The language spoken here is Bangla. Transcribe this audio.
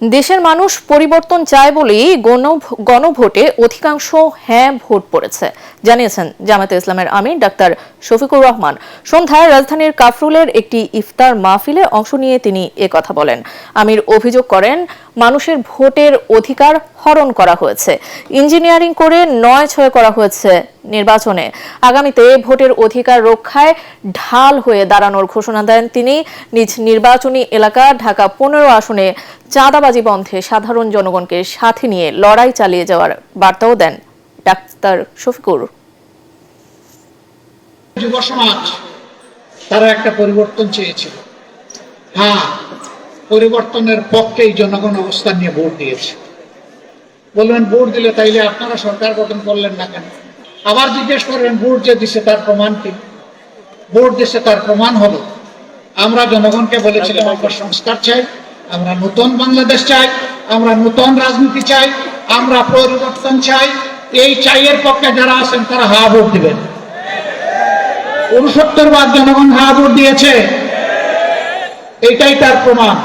দেশের মানুষ পরিবর্তন চায় বলেই গণভোটে অধিকাংশ হ্যাঁ ভোট পড়েছে, জানিয়েছেন জামায়াতে ইসলামের আমির ডাক্তার শফিকুর রহমান। সন্ধ্যায় রাজধানীর কাফরুলের একটি ইফতার মাহফিলে অংশ নিয়ে তিনি একথা বলেন। আমির অভিযোগ করেন, মানুষের ভোটের অধিকার হরণ করা হয়েছে, ইঞ্জিনিয়ারিং করে নয়-ছয় করা হয়েছে নির্বাচনে। আগামীতে ভোটের অধিকার রক্ষায় ঢাল হয়ে দাঁড়ানোর ঘোষণা দেন তিনি। নিজ নির্বাচনী এলাকা ঢাকা 15 আসনে চাঁদাবাজি বন্ধে সাধারণ জনগণকে সাথে নিয়ে লড়াই চালিয়ে যাওয়ার বার্তাও দেন ডাক্তার শফিকুর। যুব সমাজ তারা একটা পরিবর্তন চেয়েছিল। হ্যাঁ, পরিবর্তনের পক্ষেই জনগণ অবস্থান নিয়ে ভোট দিয়েছে। বলবেন ভোট দিলে তাইলে আপনারা সরকার গঠন করলেন না কেন? আবার জিজ্ঞেস করবেন ভোট যে দিছে তার প্রমাণ কি? ভোট দিছে তার প্রমাণ হলো আমরা জনগণকে বলেছিলাম আমরা সংস্কার চাই, আমরা নতুন বাংলাদেশ চাই, আমরা নতুন রাজনীতি চাই, আমরা পরিবর্তন চাই। এই চাইয়ের পক্ষে যারা আছেন তারা হা ভোট দিবেন। 69 বার জনগণ হা ভোট দিয়েছে, এটাই তার প্রমাণ।